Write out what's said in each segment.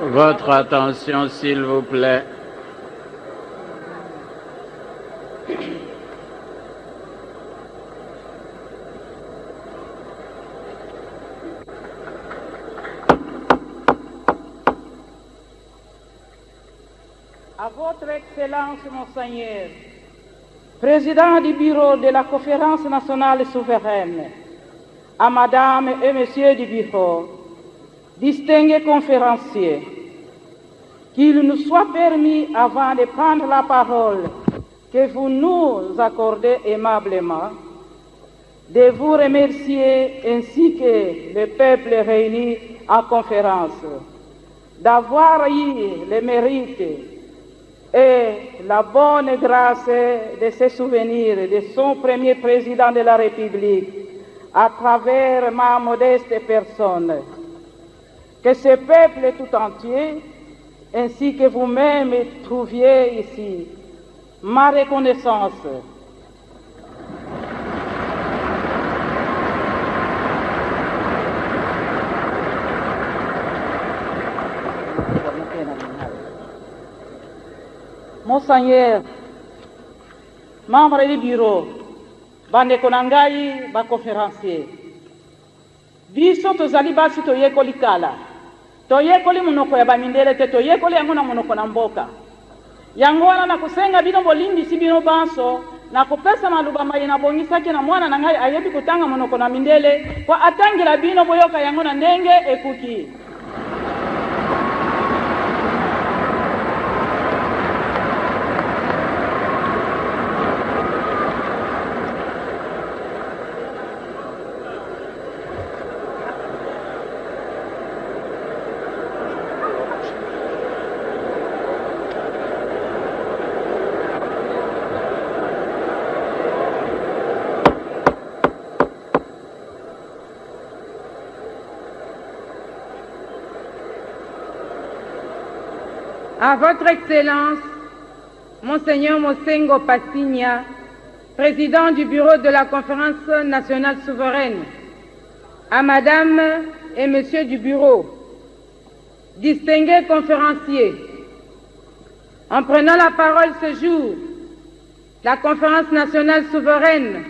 Votre attention, s'il vous plaît. À votre Excellence, Monseigneur, Président du Bureau de la Conférence nationale souveraine, à Madame et Messieurs du Bureau, distingués conférenciers, qu'il nous soit permis, avant de prendre la parole que vous nous accordez aimablement, de vous remercier ainsi que le peuple réuni en conférence, d'avoir eu le mérite et la bonne grâce de se souvenir de son premier président de la République à travers ma modeste personne. Que ce peuple tout entier, ainsi que vous-même, trouviez ici ma reconnaissance. Monseigneur, membre du bureau, bandeko na ngai baconférencier, biso tozali basi toyekoli kala, toyekoli monoko ya bamindele te, toyekoli yango na monoko na mboka. Yango wana na kusenga bino bolimbisi bino banso, na kopesa maluba mai na bongisaki na mwana na ngai ayebi kutanga monoko na mindele, kwa atangira bino boyoka yango na ndenge ekuki. À votre Excellence, Monseigneur Mosengo Passigna, Président du Bureau de la Conférence nationale souveraine, à Madame et Monsieur du Bureau, distingués conférenciers, en prenant la parole ce jour, la Conférence nationale souveraine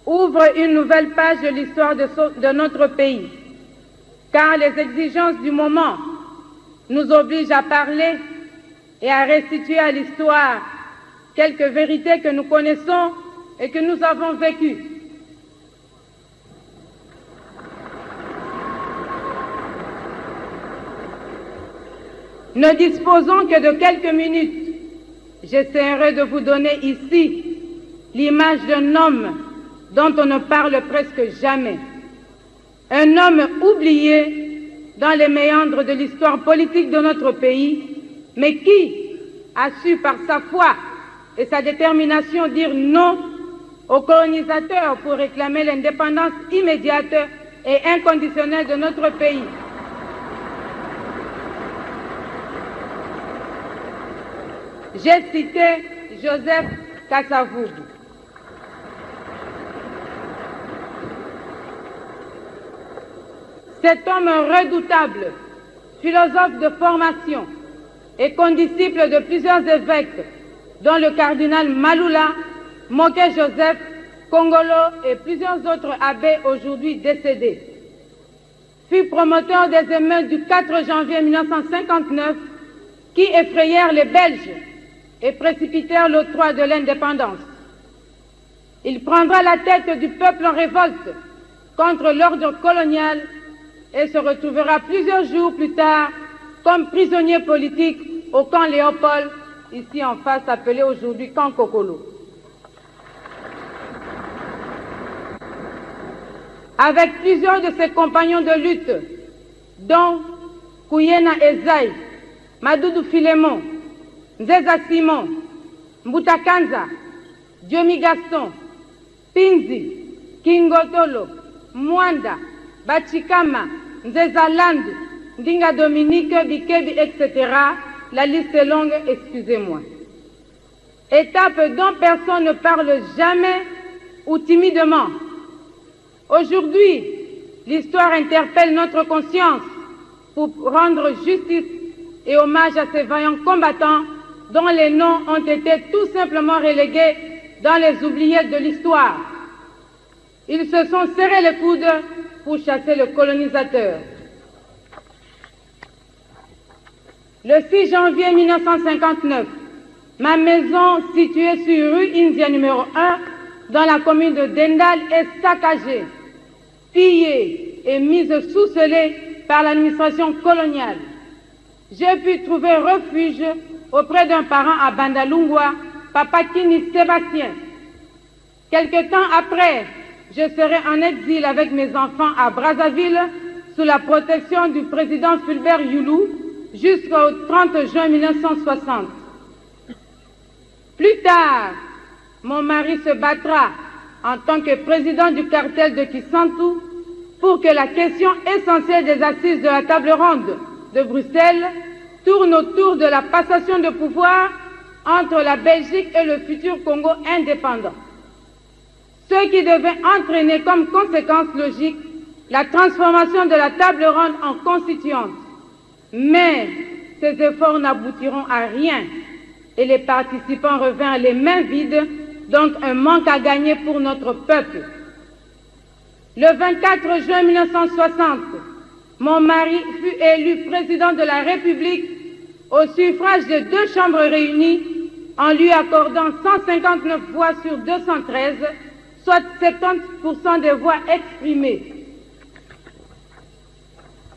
ouvre une nouvelle page de l'histoire de notre pays, car les exigences du moment nous obligent à parler et à restituer à l'histoire quelques vérités que nous connaissons et que nous avons vécues. Ne disposons que de quelques minutes. J'essaierai de vous donner ici l'image d'un homme dont on ne parle presque jamais. Un homme oublié dans les méandres de l'histoire politique de notre pays, mais qui a su par sa foi et sa détermination dire non aux colonisateurs pour réclamer l'indépendance immédiate et inconditionnelle de notre pays. J'ai cité Joseph Kasavubu. Cet homme redoutable, philosophe de formation et condisciple de plusieurs évêques, dont le cardinal Malula, Moké Joseph, Kongolo et plusieurs autres abbés aujourd'hui décédés, fut promoteur des émeutes du 4 janvier 1959 qui effrayèrent les Belges et précipitèrent l'octroi de l'indépendance. Il prendra la tête du peuple en révolte contre l'ordre colonial et se retrouvera plusieurs jours plus tard comme prisonnier politique au camp Léopold, ici en face appelé aujourd'hui camp Kokolo. Avec plusieurs de ses compagnons de lutte, dont Kouyena Ezaï, Madoudou Filemon, Nzeza Simon, Mbutakanza, Diomi Gaston, Pinzi, Kingotolo, Mwanda, Bachikama, Nzeza Land, Ndinga Dominique, Bikebi, etc. La liste est longue, excusez-moi. Étape dont personne ne parle jamais ou timidement. Aujourd'hui, l'histoire interpelle notre conscience pour rendre justice et hommage à ces vaillants combattants dont les noms ont été tout simplement relégués dans les oubliettes de l'histoire. Ils se sont serrés les coudes pour chasser le colonisateur. Le 6 janvier 1959, ma maison située sur rue India numéro 1 dans la commune de Dendal est saccagée, pillée et mise sous scellé par l'administration coloniale. J'ai pu trouver refuge auprès d'un parent à Bandalungwa, Papa Kini Sébastien. Quelque temps après, je serai en exil avec mes enfants à Brazzaville sous la protection du président Fulbert Youlou jusqu'au 30 juin 1960. Plus tard, mon mari se battra en tant que président du cartel de Kisantu pour que la question essentielle des assises de la table ronde de Bruxelles tourne autour de la passation de pouvoir entre la Belgique et le futur Congo indépendant. Ce qui devait entraîner comme conséquence logique la transformation de la table ronde en constituante. Mais ces efforts n'aboutiront à rien et les participants revinrent les mains vides, donc un manque à gagner pour notre peuple. Le 24 juin 1960, mon mari fut élu président de la République au suffrage de 2 chambres réunies en lui accordant 159 voix sur 213, soit 70% des voix exprimées.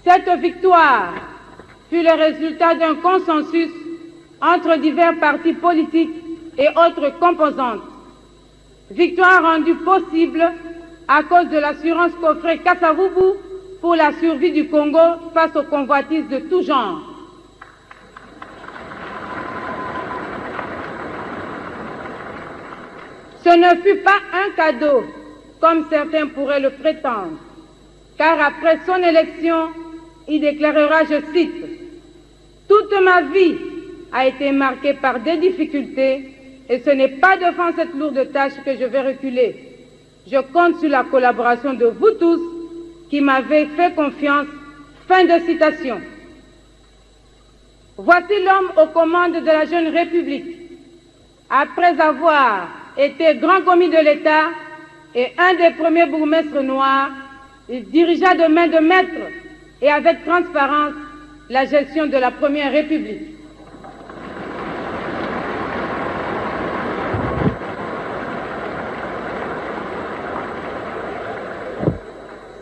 Cette victoire fut le résultat d'un consensus entre divers partis politiques et autres composantes. Victoire rendue possible à cause de l'assurance qu'offrait Kasavubu pour la survie du Congo face aux convoitises de tout genre. Ce ne fut pas un cadeau, comme certains pourraient le prétendre, car après son élection, il déclarera, je cite, « Toute ma vie a été marquée par des difficultés et ce n'est pas devant cette lourde tâche que je vais reculer. Je compte sur la collaboration de vous tous qui m'avez fait confiance. » Fin de citation. Voici l'homme aux commandes de la jeune République. Après avoir été grand commis de l'État et un des premiers bourgmestres noirs, il dirigea de main de maître et avec transparence la gestion de la Première République.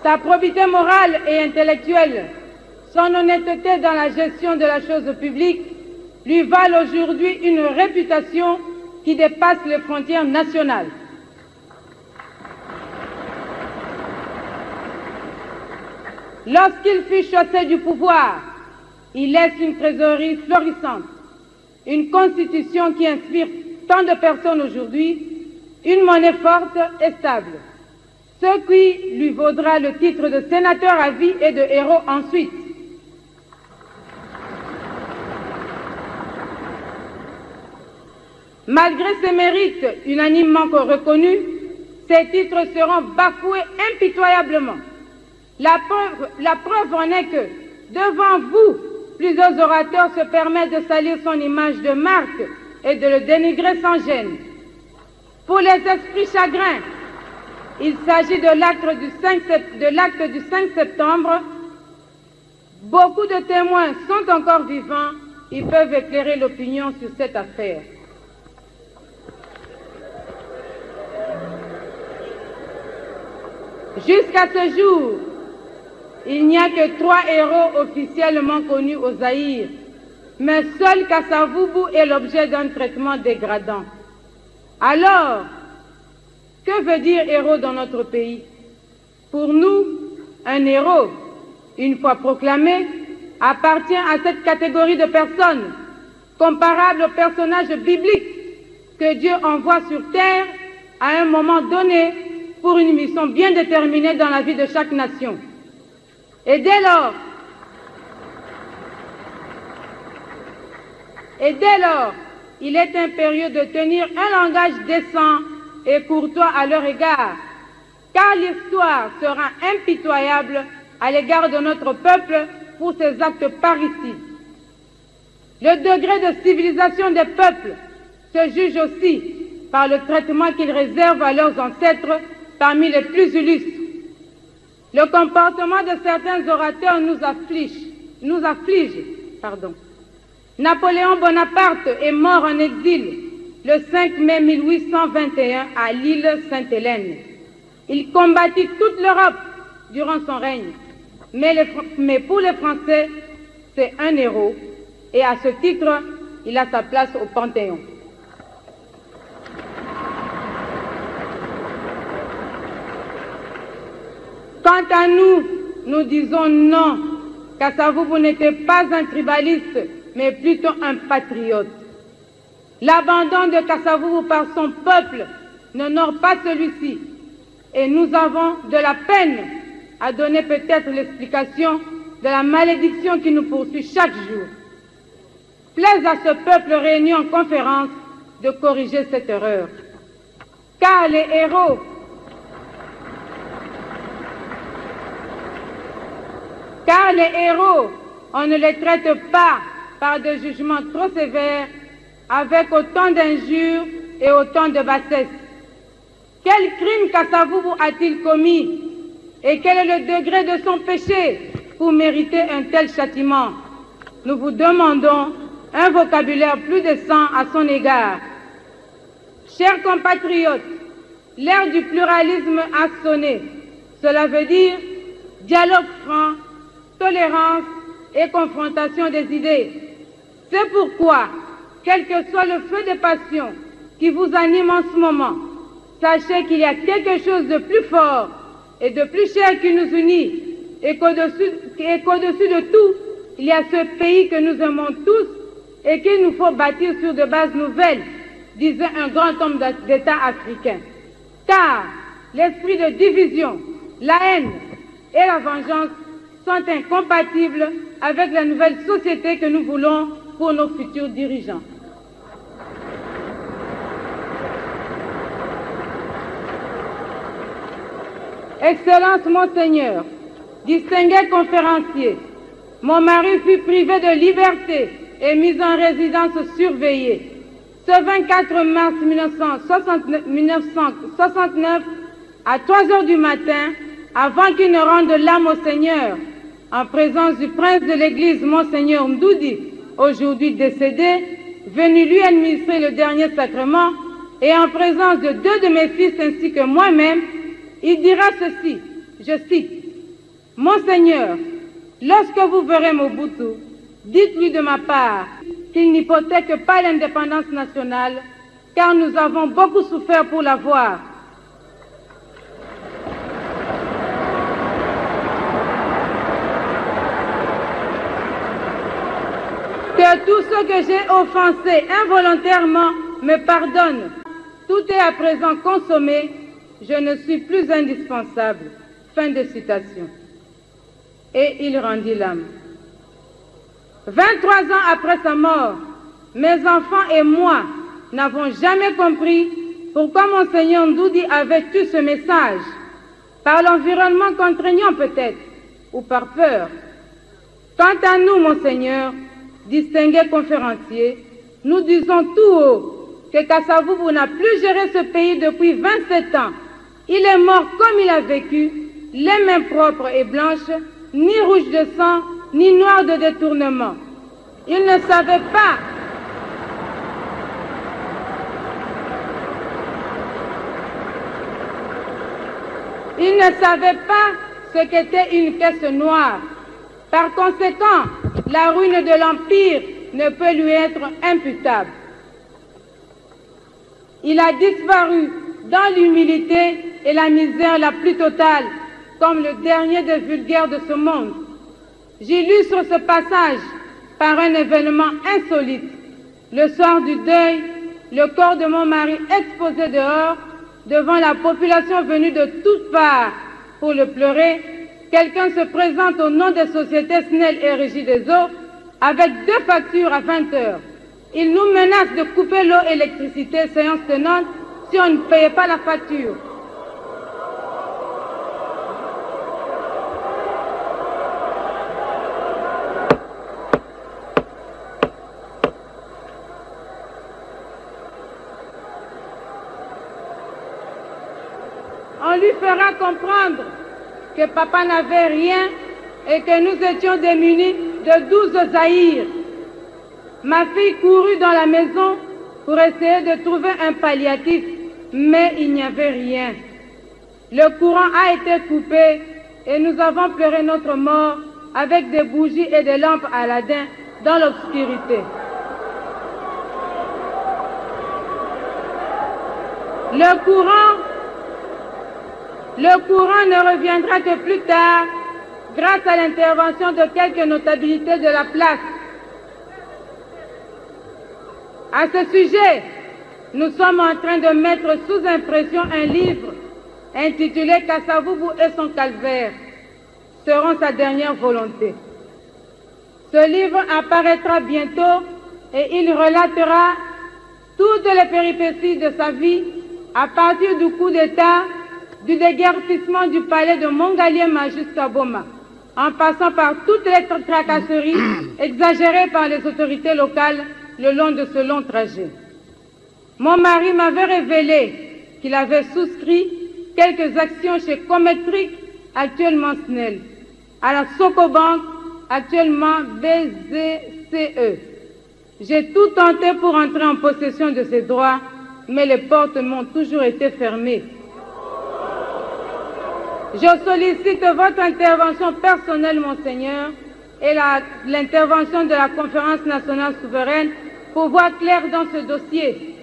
Sa probité morale et intellectuelle, son honnêteté dans la gestion de la chose publique lui valent aujourd'hui une réputation qui dépasse les frontières nationales. Lorsqu'il fut chassé du pouvoir, il laisse une trésorerie florissante, une constitution qui inspire tant de personnes aujourd'hui, une monnaie forte et stable, ce qui lui vaudra le titre de sénateur à vie et de héros ensuite. Malgré ses mérites unanimement reconnus, ces titres seront bafoués impitoyablement. La preuve en est que, devant vous, plusieurs orateurs se permettent de salir son image de marque et de le dénigrer sans gêne. Pour les esprits chagrins, il s'agit de l'acte du 5 septembre. Beaucoup de témoins sont encore vivants. Ils peuvent éclairer l'opinion sur cette affaire. Jusqu'à ce jour, il n'y a que 3 héros officiellement connus au Zaïre, mais seul Kasavubu est l'objet d'un traitement dégradant. Alors, que veut dire héros dans notre pays? Pour nous, un héros, une fois proclamé, appartient à cette catégorie de personnes, comparable aux personnages bibliques que Dieu envoie sur terre à un moment donné pour une mission bien déterminée dans la vie de chaque nation. Et dès lors, il est impérieux de tenir un langage décent et courtois à leur égard, car l'histoire sera impitoyable à l'égard de notre peuple pour ses actes parricides. Le degré de civilisation des peuples se juge aussi par le traitement qu'ils réservent à leurs ancêtres parmi les plus illustres. Le comportement de certains orateurs nous afflige. Napoléon Bonaparte est mort en exil le 5 mai 1821 à l'île Sainte-Hélène. Il combattit toute l'Europe durant son règne, mais pour les Français, c'est un héros, et à ce titre, il a sa place au Panthéon. Quant à nous, nous disons non. Kasavubu n'était pas un tribaliste, mais plutôt un patriote. L'abandon de Kasavubu par son peuple n'honore pas celui-ci. Et nous avons de la peine à donner peut-être l'explication de la malédiction qui nous poursuit chaque jour. Plaise à ce peuple réuni en conférence de corriger cette erreur. Car les héros on ne les traite pas par des jugements trop sévères, avec autant d'injures et autant de bassesse. Quel crime Kasavubu a-t-il commis et quel est le degré de son péché pour mériter un tel châtiment? Nous vous demandons un vocabulaire plus décent à son égard. Chers compatriotes, l'ère du pluralisme a sonné. Cela veut dire dialogue franc, tolérance et confrontation des idées. C'est pourquoi, quel que soit le feu de passion qui vous anime en ce moment, sachez qu'il y a quelque chose de plus fort et de plus cher qui nous unit, et qu'au-dessus de tout, il y a ce pays que nous aimons tous et qu'il nous faut bâtir sur de bases nouvelles, disait un grand homme d'État africain. Car l'esprit de division, la haine et la vengeance sont incompatibles avec la nouvelle société que nous voulons pour nos futurs dirigeants. Excellence Monseigneur, distingué conférencier, mon mari fut privé de liberté et mis en résidence surveillée. Ce 24 mars 1969, à 3 heures du matin, avant qu'il ne rende l'âme au Seigneur, en présence du prince de l'Église, Monseigneur Ndoudi, aujourd'hui décédé, venu lui administrer le dernier sacrement, et en présence de 2 de mes fils ainsi que moi-même, il dira ceci, je cite, « Monseigneur, lorsque vous verrez Mobutu, dites-lui de ma part qu'il n'hypothèque pas l'indépendance nationale, car nous avons beaucoup souffert pour l'avoir. Que tous ceux que j'ai offensés involontairement me pardonnent. Tout est à présent consommé. Je ne suis plus indispensable. » Fin de citation. Et il rendit l'âme. 23 ans après sa mort, mes enfants et moi n'avons jamais compris pourquoi Monseigneur Ndoudi avait eu ce message. Par l'environnement contraignant peut-être, ou par peur. Quant à nous, Monseigneur, distingué conférencier, nous disons tout haut que Kasavubu n'a plus géré ce pays depuis 27 ans. Il est mort comme il a vécu, les mains propres et blanches, ni rouge de sang, ni noir de détournement. Il ne savait pas. Il ne savait pas ce qu'était une caisse noire. Par conséquent, la ruine de l'Empire ne peut lui être imputable. Il a disparu dans l'humilité et la misère la plus totale, comme le dernier des vulgaires de ce monde. J'illustre ce passage par un événement insolite. Le soir du deuil, le corps de mon mari exposé dehors, devant la population venue de toutes parts pour le pleurer, quelqu'un se présente au nom des sociétés SNEL et Régie des eaux avec 2 factures à 20 heures. Il nous menace de couper l'eau et l'électricité, séance tenante, si on ne payait pas la facture. fera comprendre que papa n'avait rien et que nous étions démunis de 12 zaïrs. Ma fille courut dans la maison pour essayer de trouver un palliatif, mais il n'y avait rien. Le courant a été coupé et nous avons pleuré notre mort avec des bougies et des lampes Aladin dans l'obscurité. Le courant ne reviendra que plus tard grâce à l'intervention de quelques notabilités de la place. À ce sujet, nous sommes en train de mettre sous impression un livre intitulé « Kasavubu et son calvaire seront sa dernière volonté ». Ce livre apparaîtra bientôt et il relatera toutes les péripéties de sa vie à partir du coup d'État, du déguerpissement du palais de Mongaliema jusqu'à Boma, en passant par toutes les tracasseries exagérées par les autorités locales le long de ce long trajet. Mon mari m'avait révélé qu'il avait souscrit quelques actions chez Cometric, actuellement SNEL, à la Socobank, actuellement BZCE. J'ai tout tenté pour entrer en possession de ces droits, mais les portes m'ont toujours été fermées. Je sollicite votre intervention personnelle, Monseigneur, et l'intervention de la Conférence nationale souveraine pour voir clair dans ce dossier.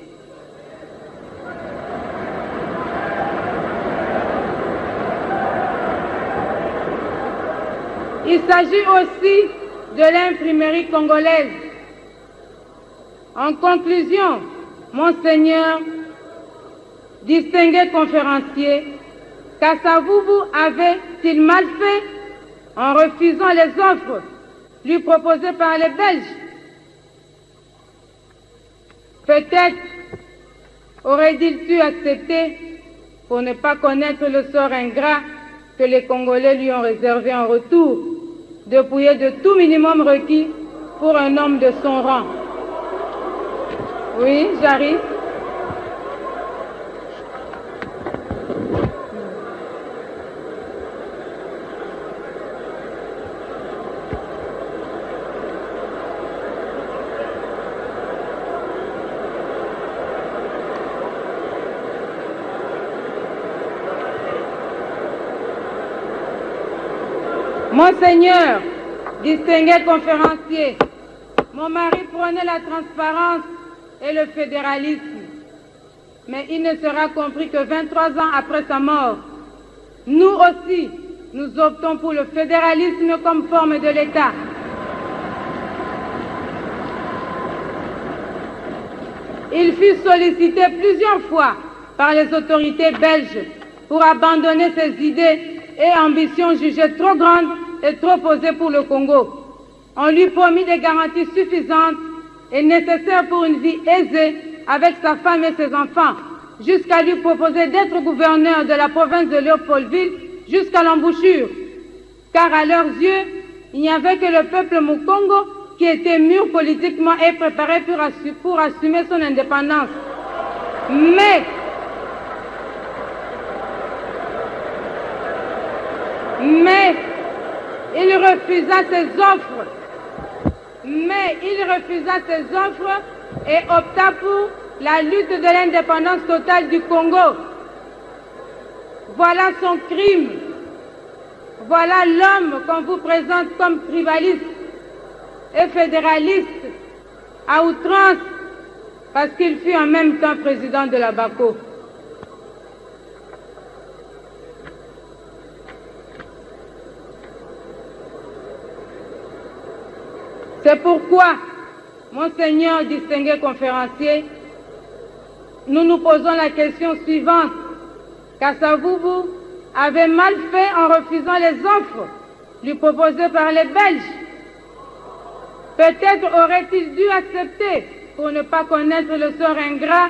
Il s'agit aussi de l'imprimerie congolaise. En conclusion, Monseigneur, distingué conférencier, Kasavubu avait-il mal fait en refusant les offres lui proposées par les Belges? Peut-être aurait-il dû accepter pour ne pas connaître le sort ingrat que les Congolais lui ont réservé en retour, dépouillé de tout minimum requis pour un homme de son rang. Oui, j'arrive. Monseigneur, distingué conférencier, mon mari prônait la transparence et le fédéralisme. Mais il ne sera compris que 23 ans après sa mort. Nous aussi, nous optons pour le fédéralisme comme forme de l'État. Il fut sollicité plusieurs fois par les autorités belges pour abandonner ses idées et ambitions jugées trop grandes et trop posées pour le Congo. On lui promit des garanties suffisantes et nécessaires pour une vie aisée avec sa femme et ses enfants, jusqu'à lui proposer d'être gouverneur de la province de Léopoldville jusqu'à l'embouchure. Car à leurs yeux, il n'y avait que le peuple Mukongo qui était mûr politiquement et préparé pour assumer son indépendance. Mais il refusa ses offres. Et opta pour la lutte de l'indépendance totale du Congo. Voilà son crime. Voilà l'homme qu'on vous présente comme tribaliste et fédéraliste à outrance parce qu'il fut en même temps président de la BACO. C'est pourquoi, Monseigneur distingué conférencier, nous nous posons la question suivante. Kasavubu avait mal fait en refusant les offres lui proposées par les Belges. Peut-être aurait-il dû accepter pour ne pas connaître le sort ingrat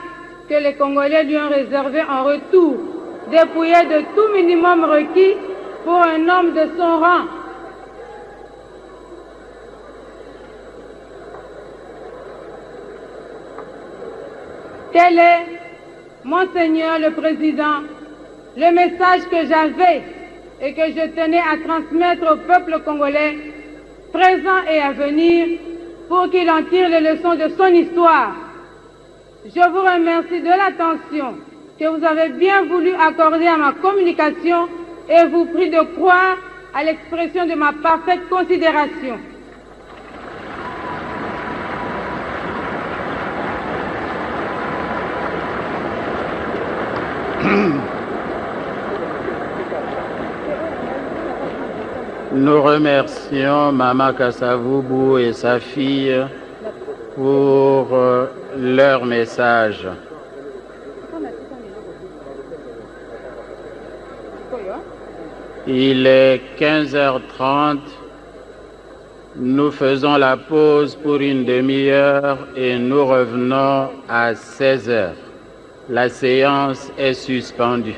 que les Congolais lui ont réservé en retour, dépouillé de tout minimum requis pour un homme de son rang. Tel est, Monseigneur le Président, le message que j'avais et que je tenais à transmettre au peuple congolais, présent et à venir, pour qu'il en tire les leçons de son histoire. Je vous remercie de l'attention que vous avez bien voulu accorder à ma communication et vous prie de croire à l'expression de ma parfaite considération. Nous remercions Mama Kasavubu et sa fille pour leur message. Il est 15h30. Nous faisons la pause pour une demi-heure et nous revenons à 16h. La séance est suspendue.